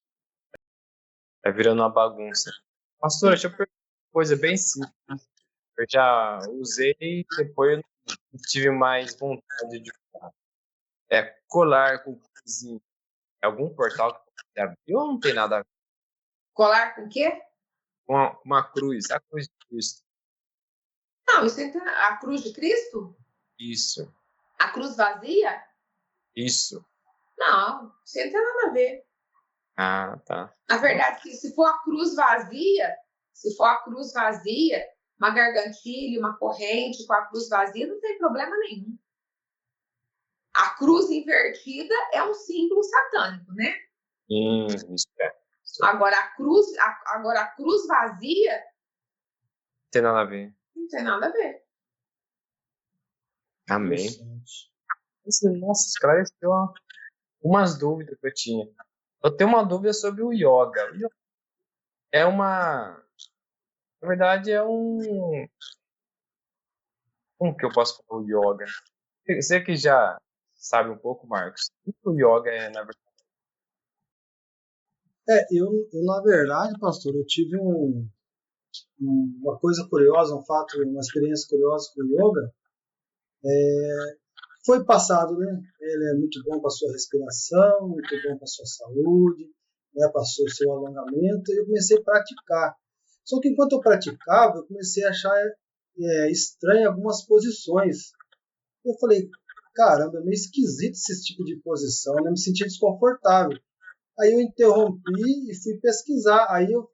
Tá virando uma bagunça. Pastora, deixa eu perguntar uma coisa bem simples. Eu já usei e depois não tive mais vontade de usar. Colar com coisinha. É algum portal que você abriu ou não tem nada a ver? Colar com o quê? Com uma cruz, a cruz de Cristo. Não, isso é a cruz de Cristo? Isso. A cruz vazia? Isso. Não, isso não tem nada a ver. Ah, tá. Na verdade, se for a cruz vazia, uma gargantilha, uma corrente com a cruz vazia, não tem problema nenhum. A cruz invertida é um símbolo satânico, né? Isso é. Agora a cruz vazia Não tem nada a ver. não tem nada a ver. Amém. Nossa, esclareceu umas dúvidas que eu tinha. Eu tenho uma dúvida sobre o yoga. Na verdade, como que eu posso falar o yoga? Você que já sabe um pouco, Marcos. O que o yoga é, na verdade? Eu, na verdade, pastor, eu tive uma coisa curiosa, uma experiência curiosa com o yoga. Foi passado, né? Ele é muito bom para a sua respiração, muito bom para a sua saúde, né? Para o seu alongamento. E eu comecei a praticar. Só que enquanto eu praticava, eu comecei a achar estranho algumas posições. Eu falei, caramba, é meio esquisito esse tipo de posição, né? Me senti desconfortável. Aí eu interrompi e fui pesquisar. Aí eu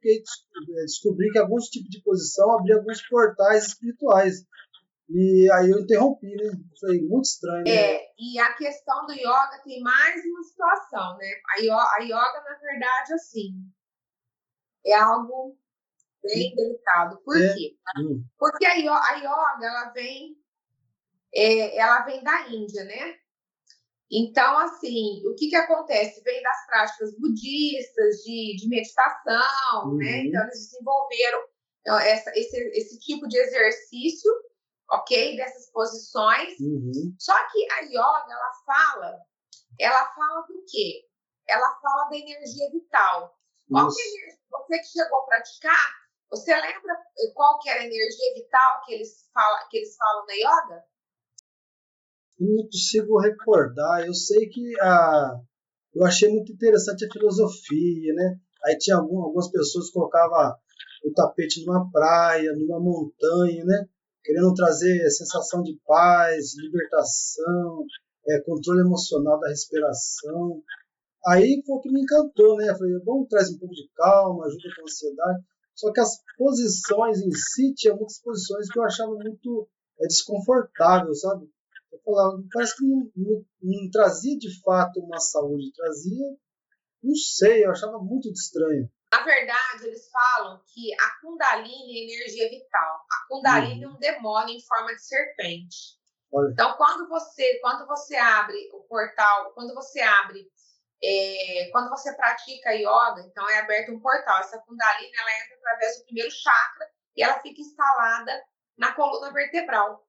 descobri que alguns tipos de posição abriam alguns portais espirituais. E aí eu interrompi, né? Foi muito estranho, né? E a questão do yoga tem mais uma situação, né? A yoga, na verdade, assim, é algo bem delicado. Por quê? Porque a yoga, ela vem da Índia, né? Então, assim, o que acontece? Vem das práticas budistas, de meditação, né? Então, eles desenvolveram esse tipo de exercício, ok? Dessas posições. Só que a yoga, ela fala do quê? Ela fala da energia vital. Qual que é a energia? Você que chegou a praticar, Você lembra qual que era a energia vital que eles falam na yoga? Não consigo recordar. Eu sei que eu achei muito interessante a filosofia, né? Aí tinha algumas pessoas que colocavam o tapete numa praia, numa montanha, né? Querendo trazer sensação de paz, libertação, controle emocional da respiração. Aí foi o que me encantou, né? Eu falei, bom, traz um pouco de calma, ajuda com a ansiedade. Só que as posições em si, tinha muitas posições que eu achava muito desconfortável, sabe? Eu falava, parece que não trazia de fato uma saúde, trazia, não sei, eu achava muito estranho. Na verdade, eles falam que a Kundalini é energia vital. A Kundalini é um demônio em forma de serpente. Olha. Então, quando você abre o portal, quando você pratica yoga, então é aberto um portal. Essa Kundalini, ela entra através do primeiro chakra e ela fica instalada na coluna vertebral.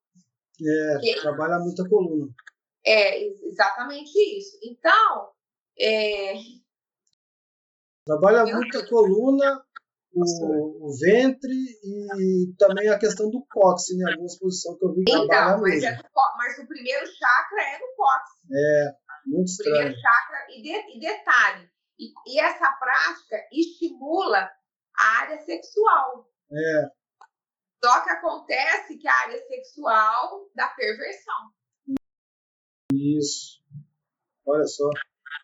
Trabalha muito a coluna. É exatamente isso. Então, trabalha muito a coluna, o ventre e também a questão do cóccix, né? Algumas posições que eu vi que trabalha mesmo. Mas o primeiro chakra é no cóccix. Muito estranho. Primeiro chakra, e detalhe, e essa prática estimula a área sexual. Só que acontece que a área sexual dá perversão. Isso. Olha só.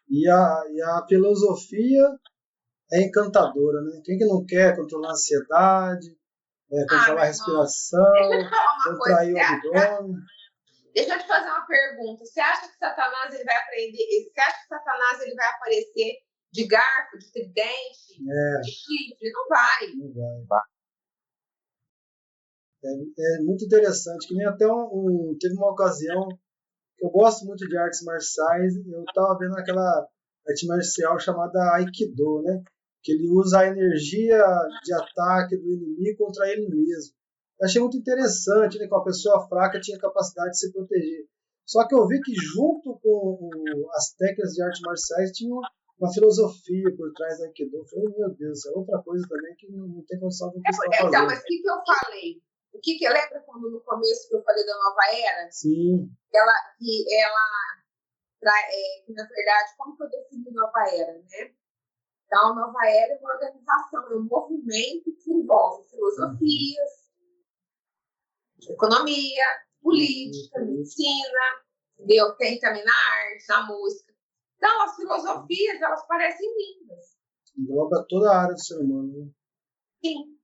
E a filosofia é encantadora, né? Quem que não quer controlar a ansiedade, controlar a respiração, contrair o abdômen? Deixa eu te fazer uma pergunta. Você acha que Satanás ele vai aprender? Você acha que Satanás ele vai aparecer de garfo, de tridente, de chifre? Não vai. Não vai. É muito interessante, que nem até teve uma ocasião que eu gosto muito de artes marciais, eu estava vendo aquela arte marcial chamada Aikido, né? Que ele usa a energia de ataque do inimigo contra ele mesmo. Eu achei muito interessante, né? Que uma pessoa fraca tinha capacidade de se proteger. Só que eu vi que junto com as técnicas de artes marciais tinha uma filosofia por trás da Aikido. Eu falei, meu Deus, é outra coisa também que não tem condição de estar fazendo. Então, mas o que eu falei? Lembra quando no começo que eu falei da Nova Era? Sim. Que na verdade, como que eu defini Nova Era, né? Então, Nova Era é uma organização, é um movimento que envolve filosofias, economia, política, medicina, entendeu? Tem também na arte, na música. Então, as filosofias, elas parecem lindas. Engloba toda a área do ser humano, né? Sim.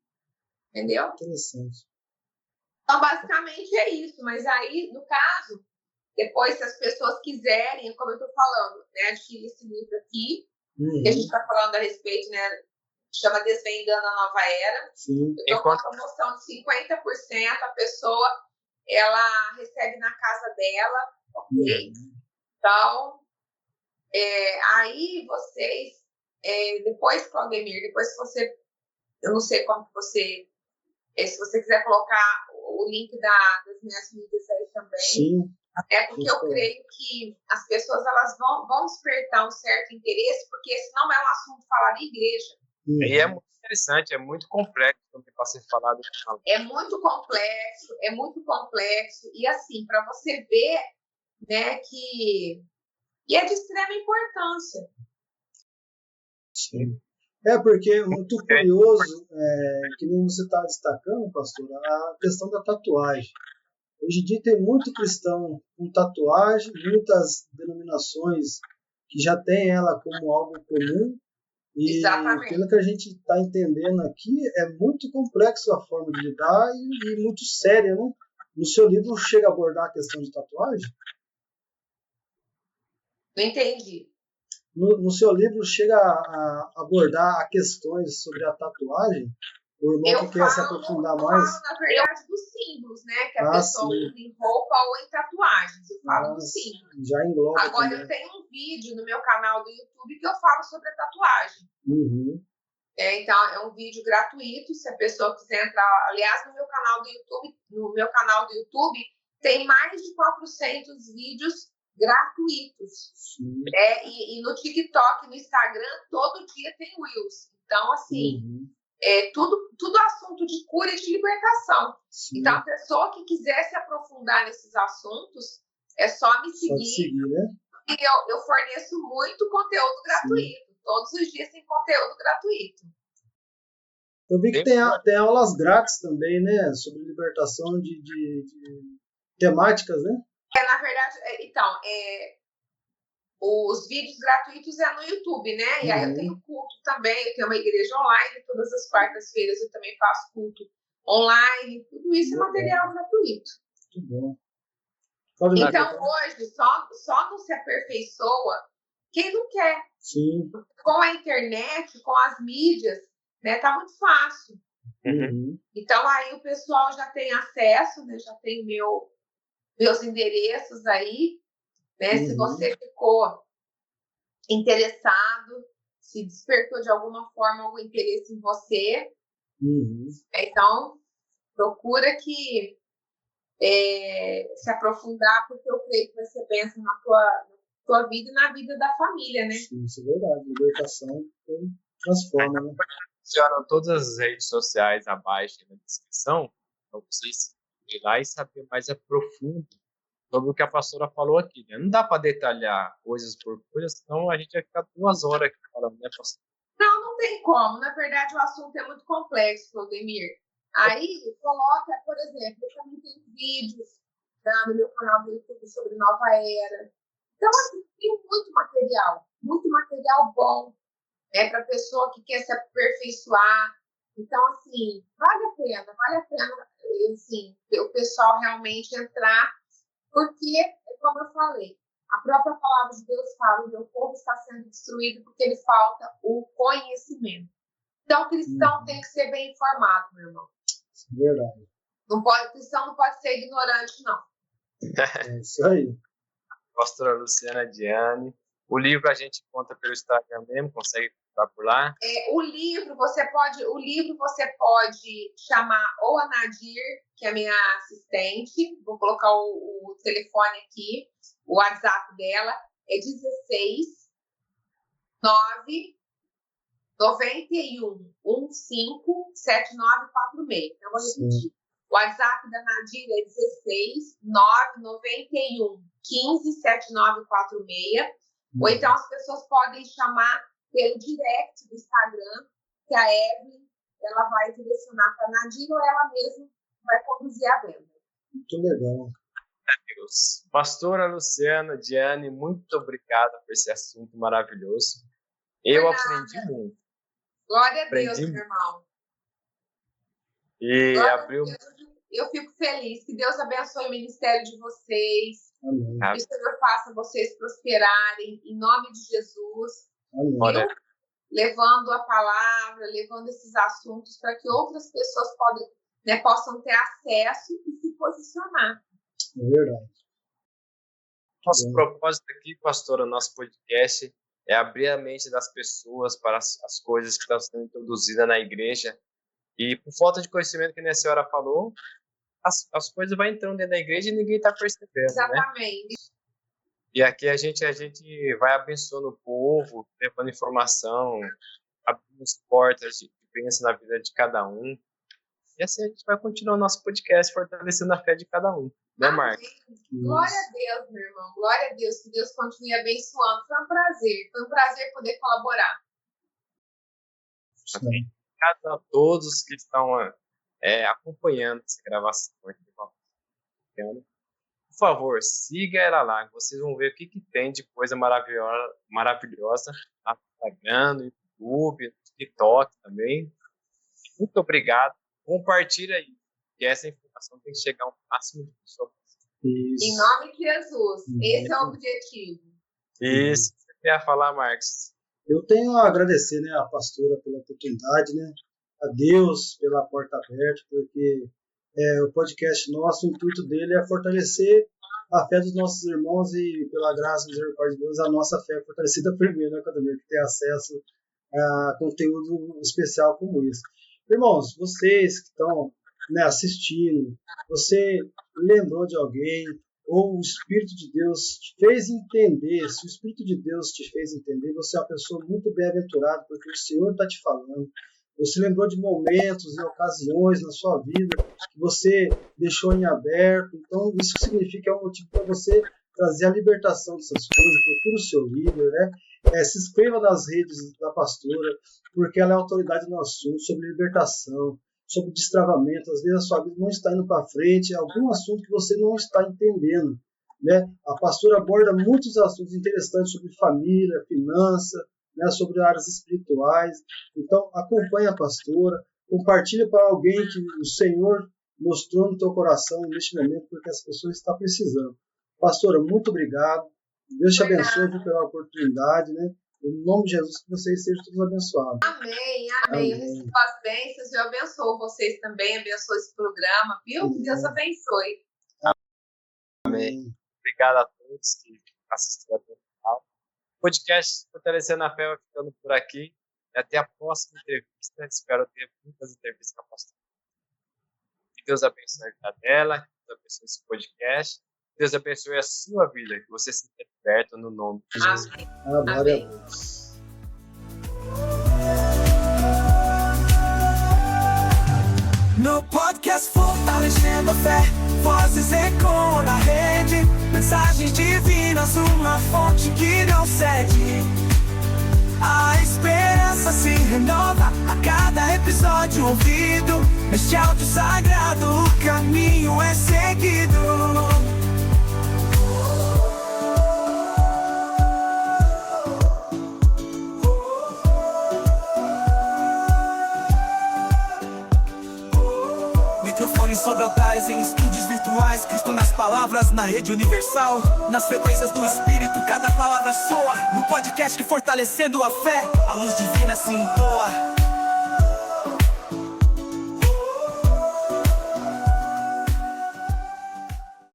Entendeu? Interessante. Então, basicamente é isso. Mas aí, no caso, depois, se as pessoas quiserem, como eu estou falando, né, adquirir esse livro aqui, que a gente está falando a respeito, né, chama Desvendando a Nova Era. Sim. Eu estou com uma promoção de 50%, a pessoa, ela recebe na casa dela, ok? Então, aí vocês, depois, Claudemir, depois se você, eu não sei como que você, se você quiser colocar o link das minhas mídias aí também. Sim. Porque eu creio que as pessoas elas vão despertar um certo interesse, porque esse não é um assunto falado em igreja. E é muito interessante, é muito complexo para ser falado. É muito complexo, e assim, para você ver, né, que é de extrema importância. Sim. Porque é muito curioso, que nem você está destacando, pastor, a questão da tatuagem. Hoje em dia tem muito cristão com tatuagem, muitas denominações que já têm ela como algo comum. E exatamente. Pelo que a gente está entendendo aqui, é muito complexo a forma de lidar e muito séria, né? No seu livro chega a abordar a questão de tatuagem? Não entendi. No seu livro chega a abordar a questões sobre a tatuagem? O irmão que quer se aprofundar mais? Eu falo, na verdade, dos símbolos, né? Que a pessoa usa em roupa ou em tatuagens. Eu falo dos símbolos. Já engloba. Agora, também. eu tenho um vídeo no meu canal do YouTube que eu falo sobre a tatuagem. Uhum. Então, é um vídeo gratuito. Se a pessoa quiser entrar, aliás, no meu canal do YouTube tem mais de 400 vídeos gratuitos. E no TikTok, no Instagram, todo dia tem Reels. Então, assim, tudo assunto de cura e de libertação. Sim. Então, a pessoa que quiser se aprofundar nesses assuntos, é só me Só de seguir. seguir, né? E eu forneço muito conteúdo gratuito. Todos os dias tem conteúdo gratuito. Eu vi que tem aulas grátis também, né? Sobre libertação de temáticas, né? Na verdade, então, os vídeos gratuitos é no YouTube, né? E aí eu tenho culto também, eu tenho uma igreja online, todas as quartas-feiras eu também faço culto online, tudo isso é material gratuito. Muito bom. Então, hoje, só não se aperfeiçoa quem não quer. Sim. Com a internet, com as mídias, né, tá muito fácil. Então, aí o pessoal já tem acesso, né, já tem meus endereços aí, né? Se você ficou interessado, se despertou de alguma forma algum interesse em você, então procura que se aprofundar, porque eu creio que vai ser bênção na tua vida e na vida da família, né? Sim, isso é verdade. Libertação transforma, né? Funcionam todas as redes sociais abaixo na descrição, para vocês ir lá e saber mais a profundo sobre o que a pastora falou aqui, né? Não dá para detalhar coisas por coisas, senão a gente vai ficar 2 horas aqui falando, né, pastor? Não tem como. Na verdade, o assunto é muito complexo, Claudemir. Aí, coloca, por exemplo, eu também tenho vídeos no meu canal do YouTube sobre Nova Era. Então, assim, tem muito material bom, né, para a pessoa que quer se aperfeiçoar. Então, assim, vale a pena, assim, o pessoal realmente entrar, porque, como eu falei, a própria palavra de Deus fala que o povo está sendo destruído porque ele falta o conhecimento. Então, o cristão tem que ser bem informado, meu irmão. Verdade. O cristão não pode ser ignorante, não. É isso aí. Pastora Luciana Diane. O livro a gente conta pelo Instagram mesmo, consegue comprar por lá. O livro você pode chamar ou a Nadir, que é a minha assistente, vou colocar o telefone aqui, o WhatsApp dela é 16 9 91 15 7946. Então, eu vou repetir. O WhatsApp da Nadir é 16 9 91 15 7946. Ou então as pessoas podem chamar pelo direct do Instagram, que a Evelyn ela vai direcionar para a Nadir ou ela mesma vai conduzir a venda. Muito legal. Deus. Pastora Luciana Diane, muito obrigada por esse assunto maravilhoso. Eu aprendi muito. Glória a Deus, meu irmão. E abriu. Eu fico feliz. Que Deus abençoe o ministério de vocês. Amém. Que o Senhor faça vocês prosperarem em nome de Jesus. Amém. Levando a palavra, levando esses assuntos para que outras pessoas possam ter acesso e se posicionar. É verdade. Nosso propósito aqui, pastora, nosso podcast é abrir a mente das pessoas para as coisas que estão sendo introduzidas na igreja. E por falta de conhecimento, que a senhora falou, as coisas vão entrando dentro da igreja e ninguém está percebendo. Exatamente. Né? E aqui a gente vai abençoando o povo, levando informação, abrindo as portas de bênção na vida de cada um. E assim a gente vai continuar o nosso podcast, fortalecendo a fé de cada um. Né, Marcos? Glória a Deus, meu irmão. Glória a Deus. Que Deus continue abençoando. Foi um prazer poder colaborar. Obrigado a todos que estão acompanhando essa gravação. Por favor, siga ela lá, vocês vão ver o que tem de coisa maravilhosa no Instagram, no YouTube, no TikTok também. Muito obrigado. Compartilha aí, que essa informação tem que chegar ao máximo de pessoas. Isso. Em nome de Jesus. Esse é o objetivo. Isso. Você quer falar, Marcos? Eu tenho a agradecer, né, a pastora pela oportunidade, né, a Deus pela porta aberta, porque o podcast nosso, o intuito dele é fortalecer a fé dos nossos irmãos e, pela graça e misericórdia de Deus, a nossa fé é fortalecida primeiro, né, Claudemir, que tem acesso a conteúdo especial como esse. Irmãos, vocês que estão, né, assistindo, você lembrou de alguém, ou o Espírito de Deus te fez entender, se o Espírito de Deus te fez entender, você é uma pessoa muito bem-aventurada, porque o Senhor está te falando, Você lembrou de momentos e ocasiões na sua vida que você deixou em aberto. Então, isso significa que é um motivo para você trazer a libertação dessas coisas. Procure o seu líder, né? Se inscreva nas redes da pastora, porque ela é autoridade no assunto sobre libertação, sobre destravamento. Às vezes a sua vida não está indo para frente, é algum assunto que você não está entendendo, né? A pastora aborda muitos assuntos interessantes sobre família, finança, né, sobre áreas espirituais. Então, acompanhe a pastora, compartilhe para alguém que o Senhor mostrou no teu coração neste momento, porque as pessoas estão precisando. Pastora, muito obrigado. Deus te abençoe pela oportunidade, né? Em nome de Jesus, que vocês sejam todos abençoados. Amém, amém. Eu recebo as bênçãos, eu abençoo vocês também, abençoo esse programa, viu? Amém. Deus abençoe. Amém. Obrigado a todos que assistiram até o final. O podcast Fortalecendo a Fé vai ficando por aqui. E até a próxima entrevista. Espero ter muitas entrevistas com a pastora. Que Deus abençoe a vida dela, que Deus abençoe esse podcast. Que Deus abençoe a sua vida, que você se sinta perto no nome de Jesus. Amém. Amém. No podcast Fortalecendo a Fé, vozes ecoam na rede, mensagens divinas, uma fonte que não cede. A esperança se renova a cada episódio ouvido. Neste áudio sagrado o caminho é seguido. Microfones sobre altares em estúdios virtuais, Cristo nas palavras, na rede universal. Nas frequências do Espírito, cada palavra soa. No podcast Fortalecendo a Fé, a luz divina se entoa.